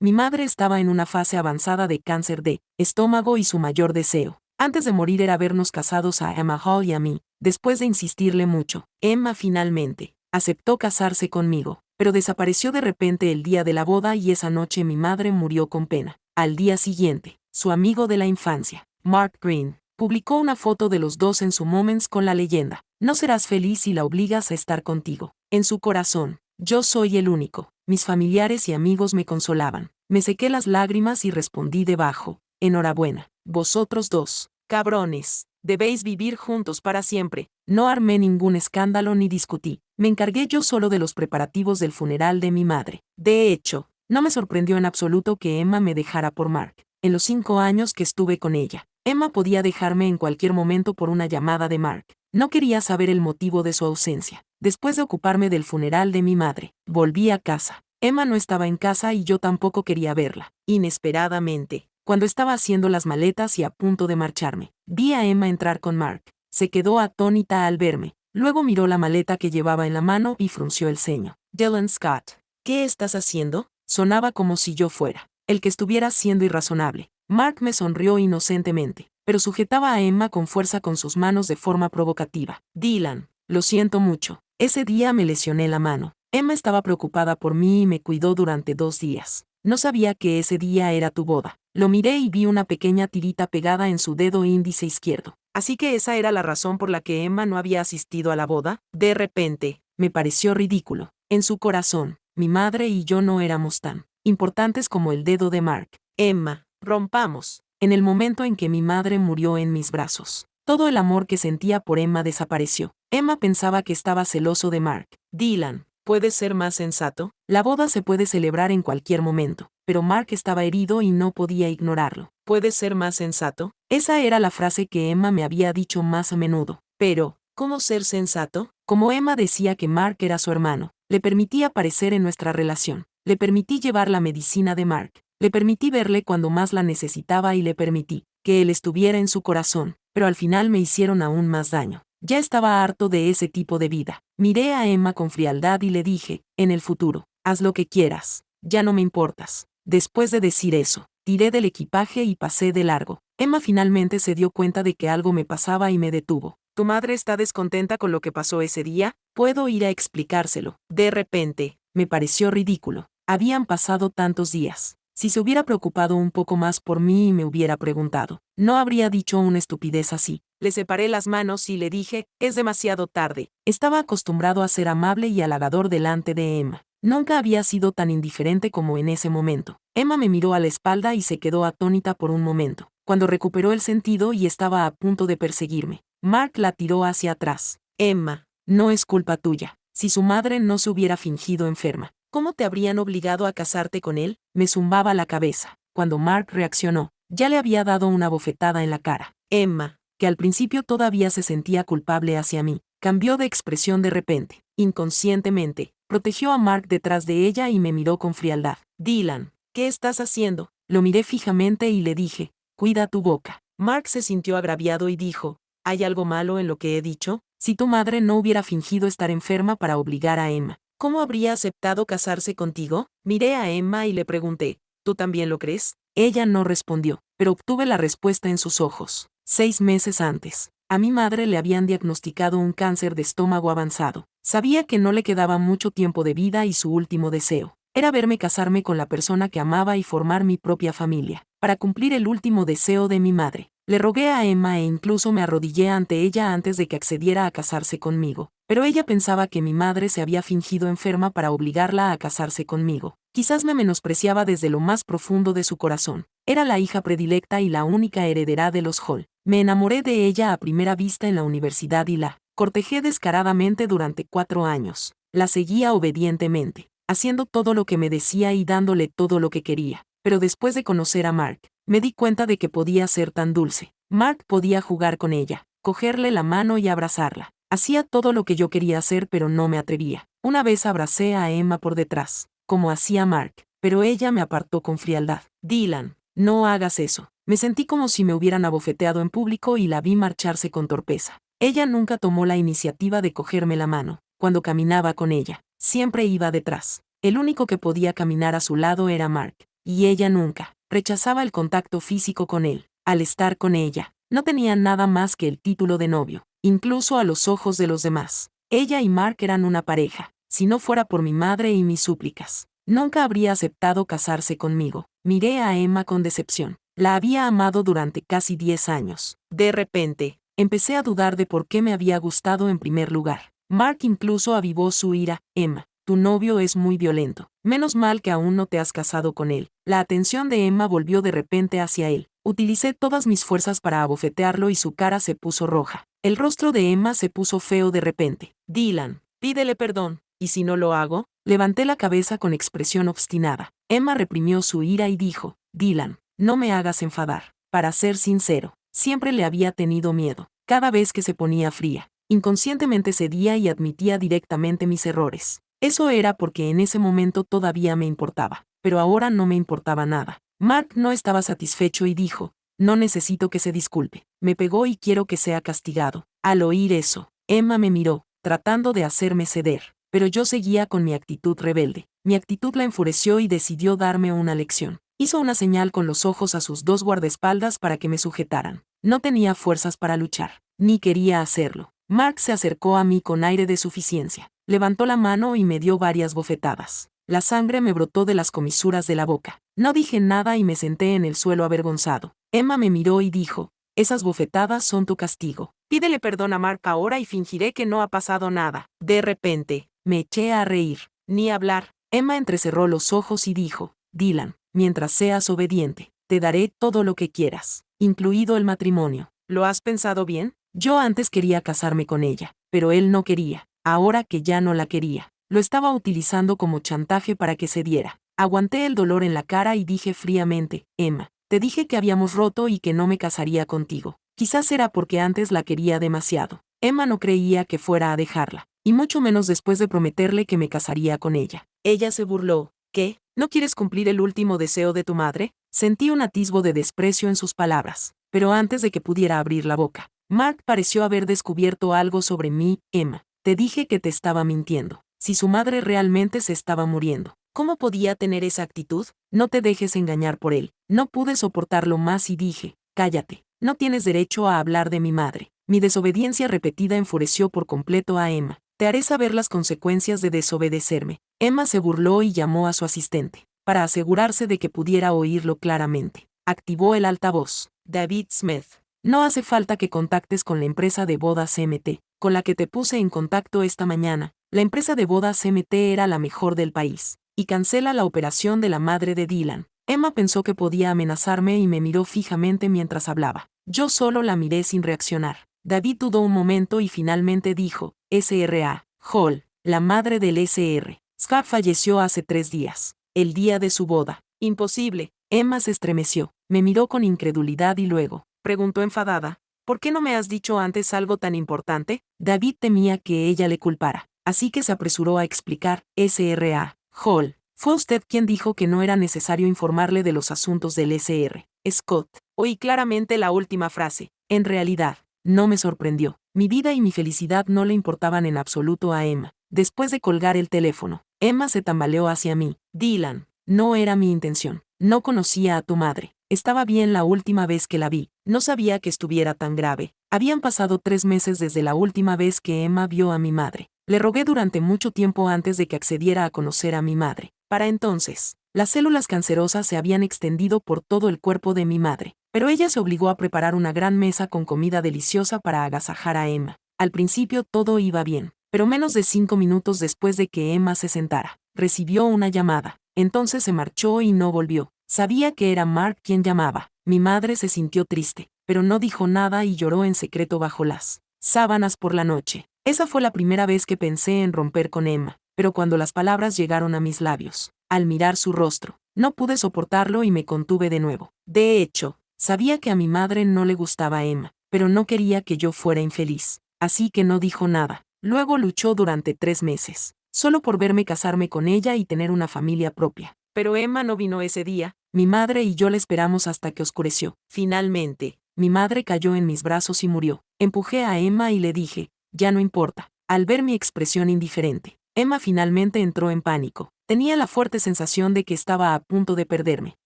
Mi madre estaba en una fase avanzada de cáncer de estómago y su mayor deseo, antes de morir, era vernos casados a Emma Hall y a mí. Después de insistirle mucho, Emma finalmente aceptó casarse conmigo, pero desapareció de repente el día de la boda y esa noche mi madre murió con pena. Al día siguiente, su amigo de la infancia, Mark Green, publicó una foto de los dos en su Moments con la leyenda: "No serás feliz si la obligas a estar contigo". En su corazón, yo soy el único. Mis familiares y amigos me consolaban. Me sequé las lágrimas y respondí debajo: "Enhorabuena. Vosotros dos, cabrones, debéis vivir juntos para siempre". No armé ningún escándalo ni discutí. Me encargué yo solo de los preparativos del funeral de mi madre. De hecho, no me sorprendió en absoluto que Emma me dejara por Mark. En los 5 años que estuve con ella, Emma podía dejarme en cualquier momento por una llamada de Mark. No quería saber el motivo de su ausencia. Después de ocuparme del funeral de mi madre, volví a casa. Emma no estaba en casa y yo tampoco quería verla. Inesperadamente, cuando estaba haciendo las maletas y a punto de marcharme, vi a Emma entrar con Mark. Se quedó atónita al verme. Luego miró la maleta que llevaba en la mano y frunció el ceño. "Dylan Scott, ¿qué estás haciendo?". Sonaba como si yo fuera el que estuviera siendo irrazonable. Mark me sonrió inocentemente, pero sujetaba a Emma con fuerza con sus manos de forma provocativa. "Dylan, lo siento mucho. Ese día me lesioné la mano. Emma estaba preocupada por mí y me cuidó durante 2 días. No sabía que ese día era tu boda". Lo miré y vi una pequeña tirita pegada en su dedo índice izquierdo. Así que esa era la razón por la que Emma no había asistido a la boda. De repente, me pareció ridículo. En su corazón, mi madre y yo no éramos tan importantes como el dedo de Mark. "Emma, rompamos". En el momento en que mi madre murió en mis brazos, todo el amor que sentía por Emma desapareció. Emma pensaba que estaba celoso de Mark. "Dylan, ¿puedes ser más sensato? La boda se puede celebrar en cualquier momento". Pero Mark estaba herido y no podía ignorarlo. "¿Puedes ser más sensato?". Esa era la frase que Emma me había dicho más a menudo. Pero, ¿cómo ser sensato? Como Emma decía que Mark era su hermano, le permití aparecer en nuestra relación. Le permití llevar la medicina de Mark. Le permití verle cuando más la necesitaba y le permití que él estuviera en su corazón. Pero al final me hicieron aún más daño. Ya estaba harto de ese tipo de vida. Miré a Emma con frialdad y le dije: "En el futuro, haz lo que quieras. Ya no me importas". Después de decir eso, tiré del equipaje y pasé de largo. Emma finalmente se dio cuenta de que algo me pasaba y me detuvo. "¿Tu madre está descontenta con lo que pasó ese día? Puedo ir a explicárselo". De repente, me pareció ridículo. Habían pasado tantos días. Si se hubiera preocupado un poco más por mí y me hubiera preguntado, no habría dicho una estupidez así. Le separé las manos y le dije: "Es demasiado tarde". Estaba acostumbrado a ser amable y halagador delante de Emma. Nunca había sido tan indiferente como en ese momento. Emma me miró a la espalda y se quedó atónita por un momento. Cuando recuperó el sentido y estaba a punto de perseguirme, Mark la tiró hacia atrás. "Emma, no es culpa tuya. Si su madre no se hubiera fingido enferma, ¿cómo te habrían obligado a casarte con él?". Me zumbaba la cabeza. Cuando Mark reaccionó, ya le había dado una bofetada en la cara. Emma, que al principio todavía se sentía culpable hacia mí, cambió de expresión de repente. Inconscientemente, protegió a Mark detrás de ella y me miró con frialdad. "Dylan, ¿qué estás haciendo?". Lo miré fijamente y le dije: "Cuida tu boca". Mark se sintió agraviado y dijo: "¿Hay algo malo en lo que he dicho? Si tu madre no hubiera fingido estar enferma para obligar a Emma, ¿cómo habría aceptado casarse contigo?". Miré a Emma y le pregunté: "¿Tú también lo crees?". Ella no respondió, pero obtuve la respuesta en sus ojos. 6 meses antes, a mi madre le habían diagnosticado un cáncer de estómago avanzado. Sabía que no le quedaba mucho tiempo de vida y su último deseo era verme casarme con la persona que amaba y formar mi propia familia. Para cumplir el último deseo de mi madre, le rogué a Emma e incluso me arrodillé ante ella antes de que accediera a casarse conmigo. Pero ella pensaba que mi madre se había fingido enferma para obligarla a casarse conmigo. Quizás me menospreciaba desde lo más profundo de su corazón. Era la hija predilecta y la única heredera de los Hall. Me enamoré de ella a primera vista en la universidad y la cortejé descaradamente durante 4 años. La seguía obedientemente, haciendo todo lo que me decía y dándole todo lo que quería. Pero después de conocer a Mark, me di cuenta de que podía ser tan dulce. Mark podía jugar con ella, cogerle la mano y abrazarla. Hacía todo lo que yo quería hacer, pero no me atrevía. Una vez abracé a Emma por detrás, como hacía Mark, pero ella me apartó con frialdad. "Dylan, no hagas eso". Me sentí como si me hubieran abofeteado en público y la vi marcharse con torpeza. Ella nunca tomó la iniciativa de cogerme la mano. Cuando caminaba con ella, siempre iba detrás. El único que podía caminar a su lado era Mark. y ella nunca. Rechazaba el contacto físico con él. Al estar con ella, no tenía nada más que el título de novio, incluso a los ojos de los demás. Ella y Mark eran una pareja. Si no fuera por mi madre y mis súplicas, nunca habría aceptado casarse conmigo. Miré a Emma con decepción. La había amado durante casi 10 años. De repente, empecé a dudar de por qué me había gustado en primer lugar. Mark incluso avivó su ira. Emma, tu novio es muy violento. Menos mal que aún no te has casado con él. La atención de Emma volvió de repente hacia él. Utilicé todas mis fuerzas para abofetearlo y su cara se puso roja. El rostro de Emma se puso feo de repente. Dylan, pídele perdón. ¿Y si no lo hago? Levanté la cabeza con expresión obstinada. Emma reprimió su ira y dijo, Dylan, no me hagas enfadar. Para ser sincero, siempre le había tenido miedo. Cada vez que se ponía fría, inconscientemente cedía y admitía directamente mis errores. Eso era porque en ese momento todavía me importaba, pero ahora no me importaba nada. Mark no estaba satisfecho y dijo, no necesito que se disculpe. Me pegó y quiero que sea castigado. Al oír eso, Emma me miró, tratando de hacerme ceder, pero yo seguía con mi actitud rebelde. Mi actitud la enfureció y decidió darme una lección. Hizo una señal con los ojos a sus dos guardaespaldas para que me sujetaran. No tenía fuerzas para luchar, ni quería hacerlo. Mark se acercó a mí con aire de suficiencia. Levantó la mano y me dio varias bofetadas. La sangre me brotó de las comisuras de la boca. No dije nada y me senté en el suelo avergonzado. Emma me miró y dijo, esas bofetadas son tu castigo. Pídele perdón a Mark ahora y fingiré que no ha pasado nada. De repente, me eché a reír. Ni hablar. Emma entrecerró los ojos y dijo, Dylan, mientras seas obediente, te daré todo lo que quieras, incluido el matrimonio. ¿Lo has pensado bien? Yo antes quería casarme con ella, pero él no quería. Ahora que ya no la quería, lo estaba utilizando como chantaje para que cediera. Aguanté el dolor en la cara y dije fríamente, Emma, te dije que habíamos roto y que no me casaría contigo. Quizás era porque antes la quería demasiado. Emma no creía que fuera a dejarla, y mucho menos después de prometerle que me casaría con ella. Ella se burló. ¿Qué? ¿No quieres cumplir el último deseo de tu madre? Sentí un atisbo de desprecio en sus palabras, pero antes de que pudiera abrir la boca, Mark pareció haber descubierto algo sobre mí. Emma, te dije que te estaba mintiendo. Si su madre realmente se estaba muriendo, ¿cómo podía tener esa actitud? No te dejes engañar por él. No pude soportarlo más y dije, cállate, no tienes derecho a hablar de mi madre. Mi desobediencia repetida enfureció por completo a Emma. Te haré saber las consecuencias de desobedecerme. Emma se burló y llamó a su asistente, para asegurarse de que pudiera oírlo claramente. Activó el altavoz. David Smith. No hace falta que contactes con la empresa de bodas MT, con la que te puse en contacto esta mañana. La empresa de bodas MT era la mejor del país, y cancela la operación de la madre de Dylan. Emma pensó que podía amenazarme y me miró fijamente mientras hablaba. Yo solo la miré sin reaccionar. David dudó un momento y finalmente dijo, S.R.A. Hall, la madre del S.R. Scott falleció hace 3 días, el día de su boda. Imposible. Emma se estremeció, me miró con incredulidad y luego, preguntó enfadada, ¿por qué no me has dicho antes algo tan importante? David temía que ella le culpara, así que se apresuró a explicar, S.R.A. Hall, fue usted quien dijo que no era necesario informarle de los asuntos del S.R. Scott. Oí claramente la última frase. En realidad, no me sorprendió. Mi vida y mi felicidad no le importaban en absoluto a Emma. Después de colgar el teléfono, Emma se tambaleó hacia mí. Dylan, no era mi intención. No conocía a tu madre. Estaba bien la última vez que la vi. No sabía que estuviera tan grave. Habían pasado 3 meses desde la última vez que Emma vio a mi madre. Le rogué durante mucho tiempo antes de que accediera a conocer a mi madre. Para entonces, las células cancerosas se habían extendido por todo el cuerpo de mi madre. Pero ella se obligó a preparar una gran mesa con comida deliciosa para agasajar a Emma. Al principio todo iba bien, pero menos de 5 minutos después de que Emma se sentara, recibió una llamada. Entonces se marchó y no volvió. Sabía que era Mark quien llamaba. Mi madre se sintió triste, pero no dijo nada y lloró en secreto bajo las sábanas por la noche. Esa fue la primera vez que pensé en romper con Emma, pero cuando las palabras llegaron a mis labios, al mirar su rostro, no pude soportarlo y me contuve de nuevo. De hecho, sabía que a mi madre no le gustaba Emma, pero no quería que yo fuera infeliz, así que no dijo nada. Luego luchó durante 3 meses, solo por verme casarme con ella y tener una familia propia. Pero Emma no vino ese día. Mi madre y yo la esperamos hasta que oscureció. Finalmente, mi madre cayó en mis brazos y murió. Empujé a Emma y le dije, ya no importa. Al ver mi expresión indiferente, Emma finalmente entró en pánico. Tenía la fuerte sensación de que estaba a punto de perderme.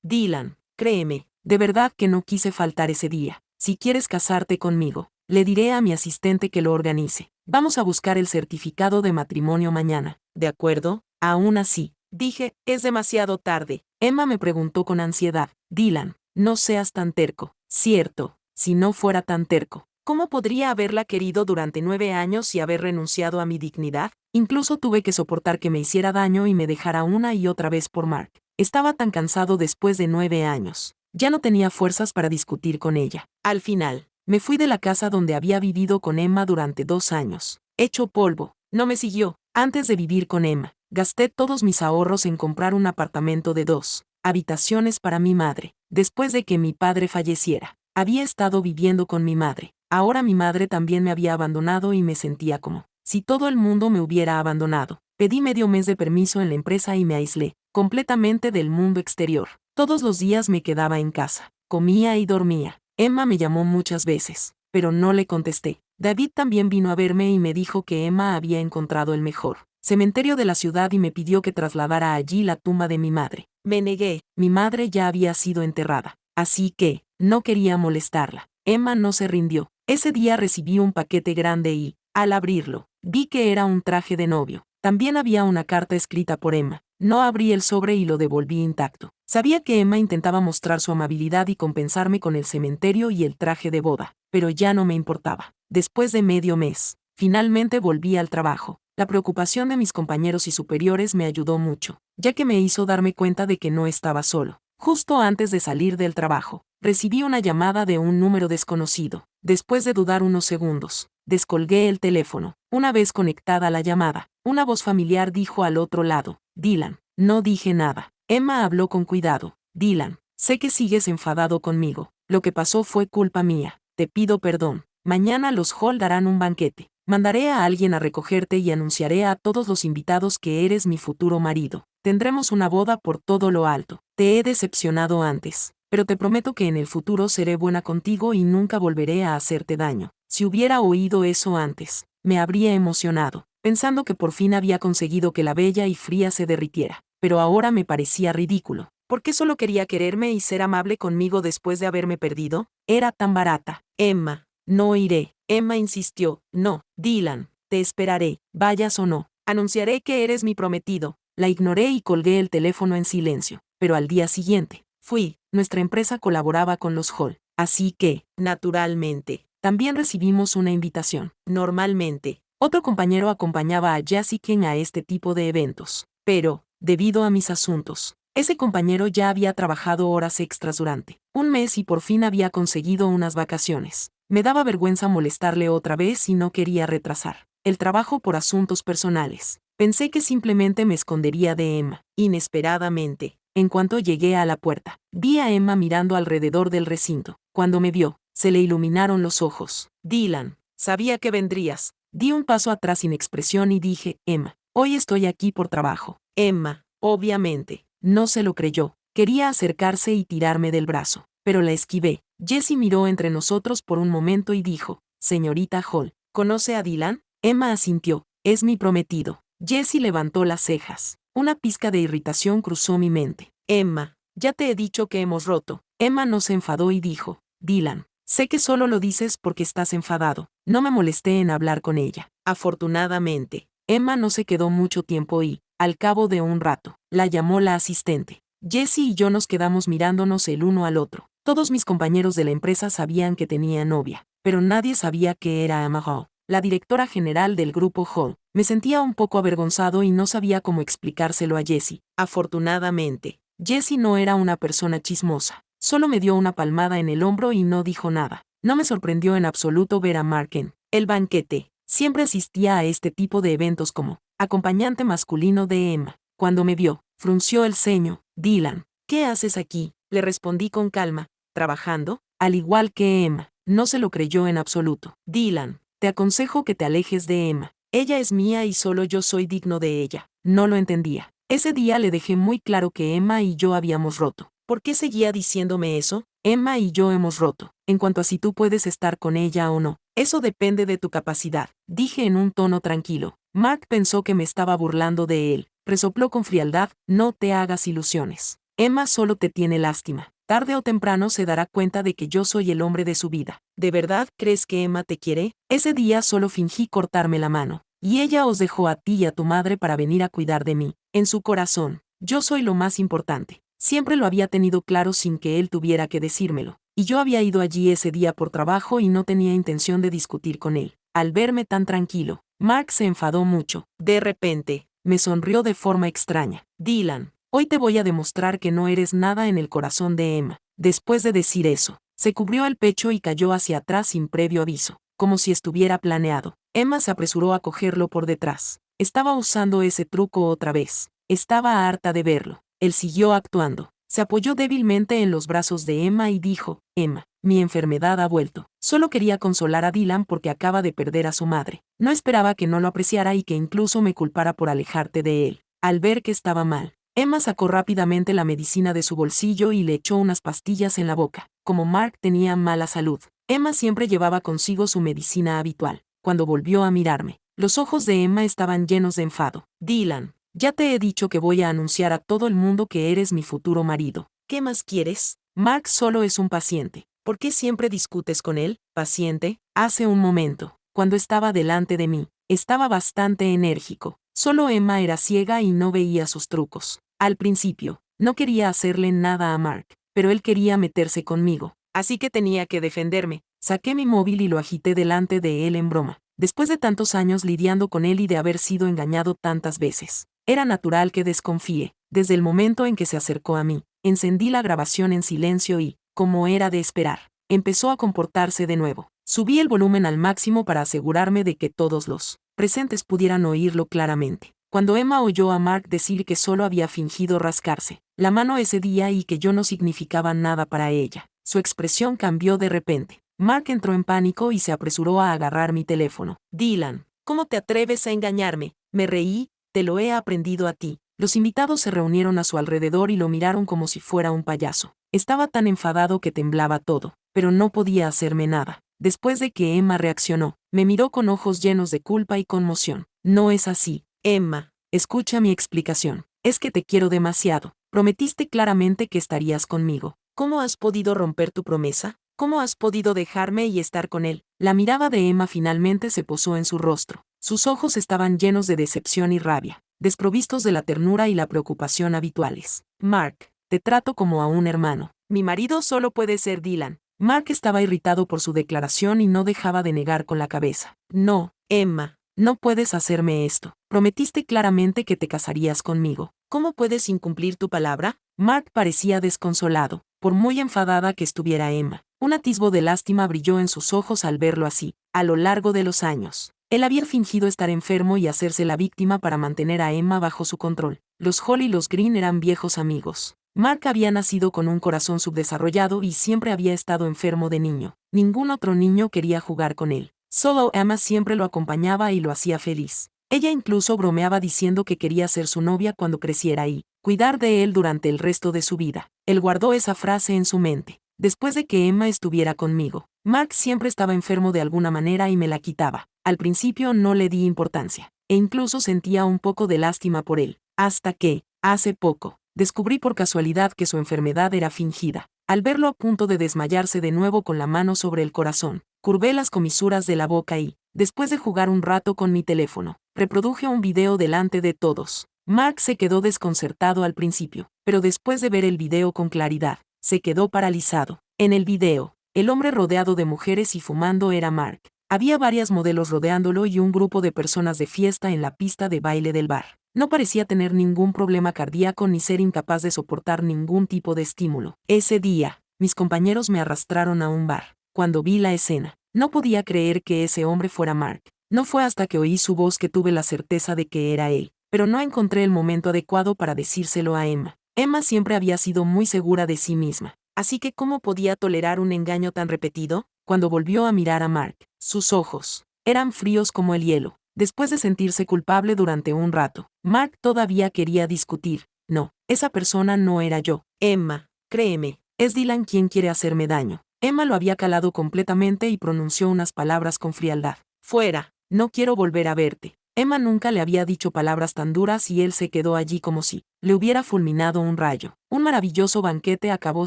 Dylan, créeme, de verdad que no quise faltar ese día. Si quieres casarte conmigo, le diré a mi asistente que lo organice. Vamos a buscar el certificado de matrimonio mañana. ¿De acuerdo? Aún así, dije, es demasiado tarde. Emma me preguntó con ansiedad. Dylan, no seas tan terco. Cierto, si no fuera tan terco, ¿cómo podría haberla querido durante 9 años y haber renunciado a mi dignidad? Incluso tuve que soportar que me hiciera daño y me dejara una y otra vez por Mark. Estaba tan cansado después de 9 años. Ya no tenía fuerzas para discutir con ella. Al final, me fui de la casa donde había vivido con Emma durante 2 años. Hecho polvo. No me siguió. Antes de vivir con Emma, gasté todos mis ahorros en comprar un apartamento de 2 habitaciones para mi madre. Después de que mi padre falleciera, había estado viviendo con mi madre. Ahora mi madre también me había abandonado y me sentía como si todo el mundo me hubiera abandonado. Pedí medio mes de permiso en la empresa y me aislé completamente del mundo exterior. Todos los días me quedaba en casa, comía y dormía. Emma me llamó muchas veces, pero no le contesté. David también vino a verme y me dijo que Emma había encontrado el mejor cementerio de la ciudad y me pidió que trasladara allí la tumba de mi madre. Me negué, mi madre ya había sido enterrada, así que no quería molestarla. Emma no se rindió. Ese día recibí un paquete grande y, al abrirlo, vi que era un traje de novio. También había una carta escrita por Emma. No abrí el sobre y lo devolví intacto. Sabía que Emma intentaba mostrar su amabilidad y compensarme con el cementerio y el traje de boda, pero ya no me importaba. Después de medio mes, finalmente volví al trabajo. La preocupación de mis compañeros y superiores me ayudó mucho, ya que me hizo darme cuenta de que no estaba solo. Justo antes de salir del trabajo, recibí una llamada de un número desconocido. Después de dudar unos segundos, descolgué el teléfono. Una vez conectada la llamada, una voz familiar dijo al otro lado, Dylan. No dije nada. Emma habló con cuidado. Dylan, sé que sigues enfadado conmigo. Lo que pasó fue culpa mía. Te pido perdón. Mañana los Hall darán un banquete. Mandaré a alguien a recogerte y anunciaré a todos los invitados que eres mi futuro marido. Tendremos una boda por todo lo alto. Te he decepcionado antes, pero te prometo que en el futuro seré buena contigo y nunca volveré a hacerte daño. Si hubiera oído eso antes, me habría emocionado, pensando que por fin había conseguido que la bella y fría se derritiera. Pero ahora me parecía ridículo. ¿Por qué solo quería quererme y ser amable conmigo después de haberme perdido? Era tan barata. Emma. No iré. Emma insistió. No, Dylan, te esperaré, vayas o no. Anunciaré que eres mi prometido. La ignoré y colgué el teléfono en silencio. Pero al día siguiente, fui. Nuestra empresa colaboraba con los Hall. Así que, naturalmente, también recibimos una invitación. Normalmente, otro compañero acompañaba a Jessica a este tipo de eventos. Pero, debido a mis asuntos, ese compañero ya había trabajado horas extras durante un mes y por fin había conseguido unas vacaciones. Me daba vergüenza molestarle otra vez y no quería retrasar el trabajo por asuntos personales. Pensé que simplemente me escondería de Emma. Inesperadamente, en cuanto llegué a la puerta, vi a Emma mirando alrededor del recinto. Cuando me vio, se le iluminaron los ojos. Dylan, sabía que vendrías. Di un paso atrás sin expresión y dije, Emma, hoy estoy aquí por trabajo. Emma, obviamente, no se lo creyó. Quería acercarse y tirarme del brazo, pero la esquivé. Jessie miró entre nosotros por un momento y dijo, señorita Hall, ¿conoce a Dylan? Emma asintió, es mi prometido. Jessie levantó las cejas. Una pizca de irritación cruzó mi mente. Emma, ya te he dicho que hemos roto. Emma no se enfadó y dijo, Dylan, sé que solo lo dices porque estás enfadado. No me molesté en hablar con ella. Afortunadamente, Emma no se quedó mucho tiempo y, al cabo de un rato, la llamó la asistente. Jessie y yo nos quedamos mirándonos el uno al otro. Todos mis compañeros de la empresa sabían que tenía novia, pero nadie sabía que era Emma Hall, la directora general del grupo Hall. Me sentía un poco avergonzado y no sabía cómo explicárselo a Jessie. Afortunadamente, Jessie no era una persona chismosa. Solo me dio una palmada en el hombro y no dijo nada. No me sorprendió en absoluto ver a Mark en el banquete. Siempre asistía a este tipo de eventos como acompañante masculino de Emma. Cuando me vio, frunció el ceño. Dylan, ¿qué haces aquí? Le respondí con calma. ¿Trabajando? Al igual que Emma, no se lo creyó en absoluto. Dylan, te aconsejo que te alejes de Emma. Ella es mía y solo yo soy digno de ella. No lo entendía. Ese día le dejé muy claro que Emma y yo habíamos roto. ¿Por qué seguía diciéndome eso? Emma y yo hemos roto. En cuanto a si tú puedes estar con ella o no, eso depende de tu capacidad, dije en un tono tranquilo. Mark pensó que me estaba burlando de él, resopló con frialdad, no te hagas ilusiones. Emma solo te tiene lástima. Tarde o temprano se dará cuenta de que yo soy el hombre de su vida. ¿De verdad crees que Emma te quiere? Ese día solo fingí cortarme la mano. Y ella os dejó a ti y a tu madre para venir a cuidar de mí. En su corazón, yo soy lo más importante. Siempre lo había tenido claro sin que él tuviera que decírmelo. Y yo había ido allí ese día por trabajo y no tenía intención de discutir con él. Al verme tan tranquilo, Mark se enfadó mucho. De repente, me sonrió de forma extraña. Dylan, hoy te voy a demostrar que no eres nada en el corazón de Emma. Después de decir eso, se cubrió el pecho y cayó hacia atrás sin previo aviso, como si estuviera planeado. Emma se apresuró a cogerlo por detrás. Estaba usando ese truco otra vez. Estaba harta de verlo. Él siguió actuando. Se apoyó débilmente en los brazos de Emma y dijo, Emma, mi enfermedad ha vuelto. Solo quería consolar a Dylan porque acaba de perder a su madre. No esperaba que no lo apreciara y que incluso me culpara por alejarte de él. Al ver que estaba mal, Emma sacó rápidamente la medicina de su bolsillo y le echó unas pastillas en la boca. Como Mark tenía mala salud, Emma siempre llevaba consigo su medicina habitual. Cuando volvió a mirarme, los ojos de Emma estaban llenos de enfado. Dylan, ya te he dicho que voy a anunciar a todo el mundo que eres mi futuro marido. ¿Qué más quieres? Mark solo es un paciente. ¿Por qué siempre discutes con él? ¿Paciente? Hace un momento, cuando estaba delante de mí, estaba bastante enérgico. Solo Emma era ciega y no veía sus trucos. Al principio, no quería hacerle nada a Mark, pero él quería meterse conmigo. Así que tenía que defenderme. Saqué mi móvil y lo agité delante de él en broma. Después de tantos años lidiando con él y de haber sido engañado tantas veces, era natural que desconfíe. Desde el momento en que se acercó a mí, encendí la grabación en silencio y, como era de esperar, empezó a comportarse de nuevo. Subí el volumen al máximo para asegurarme de que todos los presentes pudieran oírlo claramente. Cuando Emma oyó a Mark decir que solo había fingido rascarse la mano ese día y que yo no significaba nada para ella, su expresión cambió de repente. Mark entró en pánico y se apresuró a agarrar mi teléfono. Dylan, ¿cómo te atreves a engañarme? Me reí, te lo he aprendido a ti. Los invitados se reunieron a su alrededor y lo miraron como si fuera un payaso. Estaba tan enfadado que temblaba todo, pero no podía hacerme nada. Después de que Emma reaccionó, me miró con ojos llenos de culpa y conmoción. No es así, Emma. Escucha mi explicación. Es que te quiero demasiado. Prometiste claramente que estarías conmigo. ¿Cómo has podido romper tu promesa? ¿Cómo has podido dejarme y estar con él? La mirada de Emma finalmente se posó en su rostro. Sus ojos estaban llenos de decepción y rabia, desprovistos de la ternura y la preocupación habituales. Mark, te trato como a un hermano. Mi marido solo puede ser Dylan. Mark estaba irritado por su declaración y no dejaba de negar con la cabeza. No, Emma, no puedes hacerme esto. Prometiste claramente que te casarías conmigo. ¿Cómo puedes incumplir tu palabra? Mark parecía desconsolado, por muy enfadada que estuviera Emma. Un atisbo de lástima brilló en sus ojos al verlo así. A lo largo de los años, él había fingido estar enfermo y hacerse la víctima para mantener a Emma bajo su control. Los Hall y los Green eran viejos amigos. Mark había nacido con un corazón subdesarrollado y siempre había estado enfermo de niño. Ningún otro niño quería jugar con él. Solo Emma siempre lo acompañaba y lo hacía feliz. Ella incluso bromeaba diciendo que quería ser su novia cuando creciera y cuidar de él durante el resto de su vida. Él guardó esa frase en su mente. Después de que Emma estuviera conmigo, Mark siempre estaba enfermo de alguna manera y me la quitaba. Al principio no le di importancia, e incluso sentía un poco de lástima por él, hasta que, hace poco, descubrí por casualidad que su enfermedad era fingida. Al verlo a punto de desmayarse de nuevo con la mano sobre el corazón, curvé las comisuras de la boca y, después de jugar un rato con mi teléfono, reproduje un video delante de todos. Mark se quedó desconcertado al principio, pero después de ver el video con claridad, se quedó paralizado. En el video, el hombre rodeado de mujeres y fumando era Mark. Había varias modelos rodeándolo y un grupo de personas de fiesta en la pista de baile del bar. No parecía tener ningún problema cardíaco ni ser incapaz de soportar ningún tipo de estímulo. Ese día, mis compañeros me arrastraron a un bar. Cuando vi la escena, no podía creer que ese hombre fuera Mark. No fue hasta que oí su voz que tuve la certeza de que era él, pero no encontré el momento adecuado para decírselo a Emma. Emma siempre había sido muy segura de sí misma, así que ¿cómo podía tolerar un engaño tan repetido? Cuando volvió a mirar a Mark, sus ojos eran fríos como el hielo. Después de sentirse culpable durante un rato, Mark todavía quería discutir. No, esa persona no era yo. Emma, créeme, es Dylan quien quiere hacerme daño. Emma lo había calado completamente y pronunció unas palabras con frialdad. Fuera, no quiero volver a verte. Emma nunca le había dicho palabras tan duras y él se quedó allí como si le hubiera fulminado un rayo. Un maravilloso banquete acabó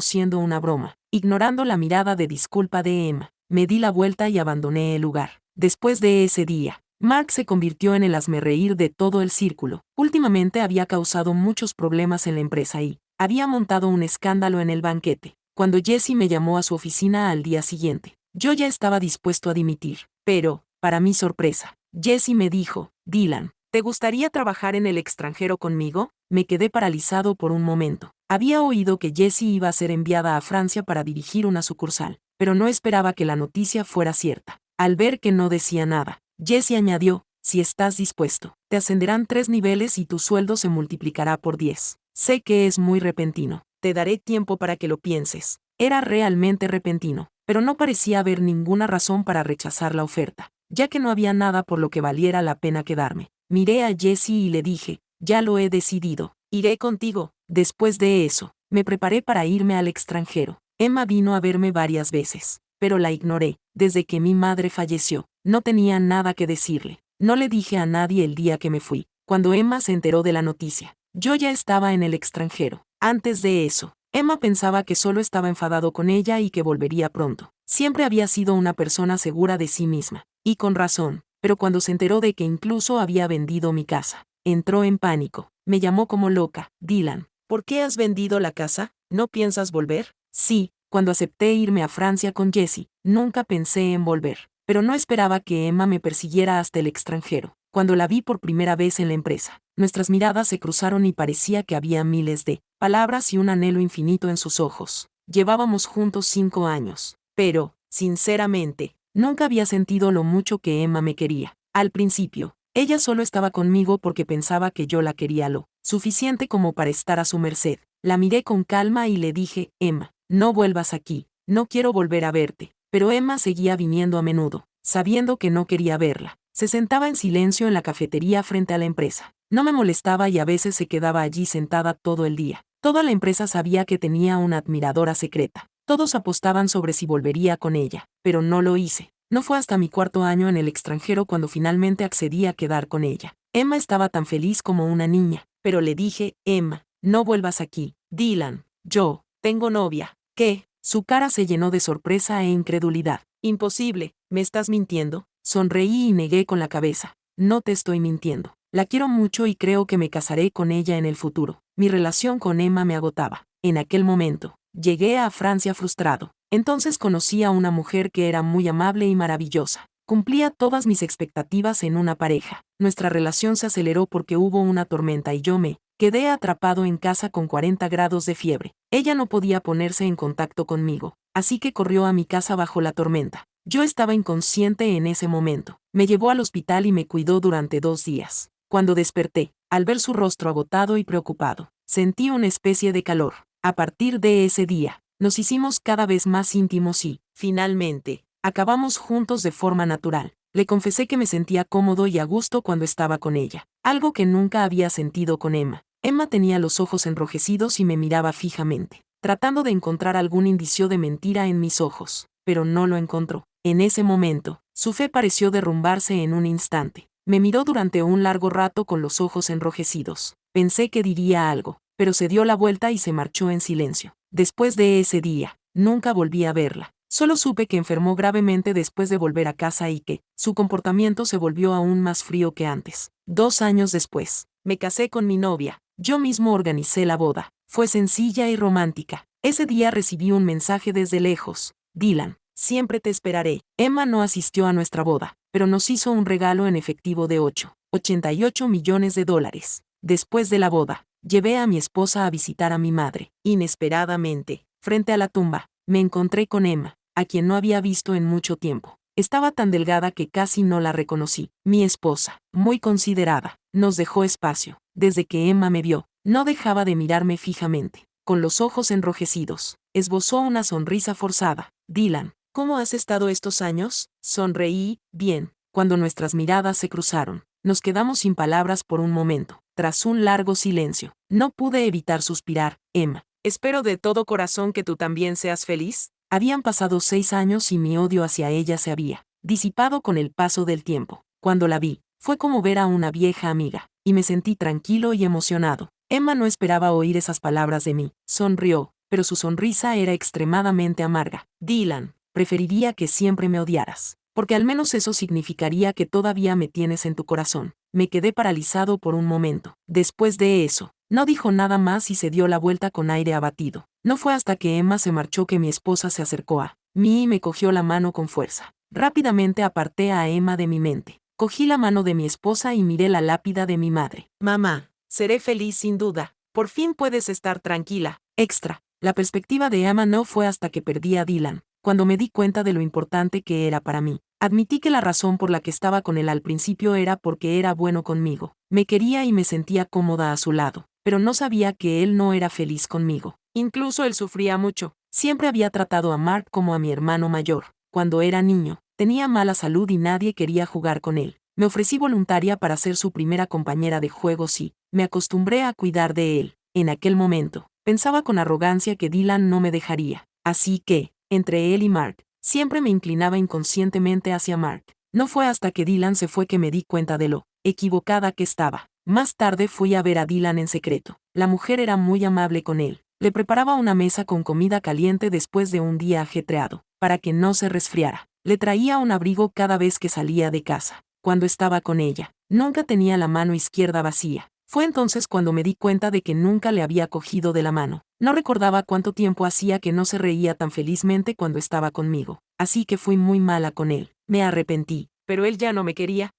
siendo una broma. Ignorando la mirada de disculpa de Emma, me di la vuelta y abandoné el lugar. Después de ese día, Mark se convirtió en el hazmerreír de todo el círculo. Últimamente había causado muchos problemas en la empresa y había montado un escándalo en el banquete. Cuando Jesse me llamó a su oficina al día siguiente, yo ya estaba dispuesto a dimitir. Pero, para mi sorpresa, Jesse me dijo: Dylan, ¿te gustaría trabajar en el extranjero conmigo? Me quedé paralizado por un momento. Había oído que Jessie iba a ser enviada a Francia para dirigir una sucursal, pero no esperaba que la noticia fuera cierta. Al ver que no decía nada, Jessie añadió: si estás dispuesto, te ascenderán 3 niveles y tu sueldo se multiplicará por 10. Sé que es muy repentino. Te daré tiempo para que lo pienses. Era realmente repentino, pero no parecía haber ninguna razón para rechazar la oferta, ya que no había nada por lo que valiera la pena quedarme. Miré a Jessie y le dije: ya lo he decidido, iré contigo. Después de eso, me preparé para irme al extranjero. Emma vino a verme varias veces, pero la ignoré. Desde que mi madre falleció, no tenía nada que decirle. No le dije a nadie el día que me fui. Cuando Emma se enteró de la noticia, yo ya estaba en el extranjero. Antes de eso, Emma pensaba que solo estaba enfadado con ella y que volvería pronto. Siempre había sido una persona segura de sí misma, y con razón, pero cuando se enteró de que incluso había vendido mi casa, entró en pánico. Me llamó como loca. Dylan, ¿por qué has vendido la casa? ¿No piensas volver? Sí, cuando acepté irme a Francia con Jessie, nunca pensé en volver, pero no esperaba que Emma me persiguiera hasta el extranjero. Cuando la vi por primera vez en la empresa, nuestras miradas se cruzaron y parecía que había miles de palabras y un anhelo infinito en sus ojos. Llevábamos juntos 5 años, pero, sinceramente, nunca había sentido lo mucho que Emma me quería. Al principio, ella solo estaba conmigo porque pensaba que yo la quería lo suficiente como para estar a su merced. La miré con calma y le dije: Emma, no vuelvas aquí, no quiero volver a verte. Pero Emma seguía viniendo a menudo, sabiendo que no quería verla. Se sentaba en silencio en la cafetería frente a la empresa. No me molestaba y a veces se quedaba allí sentada todo el día. Toda la empresa sabía que tenía una admiradora secreta. Todos apostaban sobre si volvería con ella, pero no lo hice. No fue hasta mi 4.º año en el extranjero cuando finalmente accedí a quedar con ella. Emma estaba tan feliz como una niña, pero le dije: Emma, no vuelvas aquí. Dylan, yo tengo novia. ¿Qué? Su cara se llenó de sorpresa e incredulidad. Imposible, ¿me estás mintiendo? Sonreí y negué con la cabeza. No te estoy mintiendo. La quiero mucho y creo que me casaré con ella en el futuro. Mi relación con Emma me agotaba. En aquel momento, llegué a Francia frustrado. Entonces conocí a una mujer que era muy amable y maravillosa. Cumplía todas mis expectativas en una pareja. Nuestra relación se aceleró porque hubo una tormenta y yo me quedé atrapado en casa con 40 grados de fiebre. Ella no podía ponerse en contacto conmigo, así que corrió a mi casa bajo la tormenta. Yo estaba inconsciente en ese momento. Me llevó al hospital y me cuidó durante 2 días. Cuando desperté, al ver su rostro agotado y preocupado, sentí una especie de calor. A partir de ese día, nos hicimos cada vez más íntimos y, finalmente, acabamos juntos de forma natural. Le confesé que me sentía cómodo y a gusto cuando estaba con ella, algo que nunca había sentido con Emma. Emma tenía los ojos enrojecidos y me miraba fijamente, tratando de encontrar algún indicio de mentira en mis ojos, pero no lo encontró. En ese momento, su fe pareció derrumbarse en un instante. Me miró durante un largo rato con los ojos enrojecidos. Pensé que diría algo, pero se dio la vuelta y se marchó en silencio. Después de ese día, nunca volví a verla. Solo supe que enfermó gravemente después de volver a casa y que su comportamiento se volvió aún más frío que antes. 2 años después, me casé con mi novia. Yo mismo organicé la boda. Fue sencilla y romántica. Ese día recibí un mensaje desde lejos. Dylan, siempre te esperaré. Emma no asistió a nuestra boda, pero nos hizo un regalo en efectivo de $88 millones. Después de la boda, llevé a mi esposa a visitar a mi madre. Inesperadamente, frente a la tumba, me encontré con Emma, a quien no había visto en mucho tiempo. Estaba tan delgada que casi no la reconocí. Mi esposa, muy considerada, nos dejó espacio. Desde que Emma me vio, no dejaba de mirarme fijamente. Con los ojos enrojecidos, esbozó una sonrisa forzada. Dylan, ¿cómo has estado estos años? Sonreí: bien. Cuando nuestras miradas se cruzaron, nos quedamos sin palabras por un momento. Tras un largo silencio, no pude evitar suspirar. Emma, espero de todo corazón que tú también seas feliz. Habían pasado 6 años y mi odio hacia ella se había disipado con el paso del tiempo. Cuando la vi, Fue como ver a una vieja amiga, y me sentí tranquilo y emocionado. Emma no esperaba oír esas palabras de mí. Sonrió, pero su sonrisa era extremadamente amarga. Dylan, preferiría que siempre me odiaras, porque al menos eso significaría que todavía me tienes en tu corazón. Me quedé paralizado por un momento. Después de eso, no dijo nada más y se dio la vuelta con aire abatido. No fue hasta que Emma se marchó que mi esposa se acercó a mí y me cogió la mano con fuerza. Rápidamente aparté a Emma de mi mente. Cogí la mano de mi esposa y miré la lápida de mi madre. Mamá, seré feliz sin duda. Por fin puedes estar tranquila. Extra. La perspectiva de Emma no fue hasta que perdí a Dylan, cuando me di cuenta de lo importante que era para mí. Admití que la razón por la que estaba con él al principio era porque era bueno conmigo. Me quería y me sentía cómoda a su lado, pero no sabía que él no era feliz conmigo. Incluso él sufría mucho. Siempre había tratado a Mark como a mi hermano mayor. Cuando era niño, tenía mala salud y nadie quería jugar con él. Me ofrecí voluntaria para ser su primera compañera de juegos y me acostumbré a cuidar de él. En aquel momento, pensaba con arrogancia que Dylan no me dejaría. Así que, entre él y Mark, siempre me inclinaba inconscientemente hacia Mark. No fue hasta que Dylan se fue que me di cuenta de lo equivocada que estaba. Más tarde fui a ver a Dylan en secreto. La mujer era muy amable con él. Le preparaba una mesa con comida caliente después de un día ajetreado, para que no se resfriara. Le traía un abrigo cada vez que salía de casa. Cuando estaba con ella, nunca tenía la mano izquierda vacía. Fue entonces cuando me di cuenta de que nunca le había cogido de la mano. No recordaba cuánto tiempo hacía que no se reía tan felizmente cuando estaba conmigo, así que fui muy mala con él. Me arrepentí, pero él ya no me quería.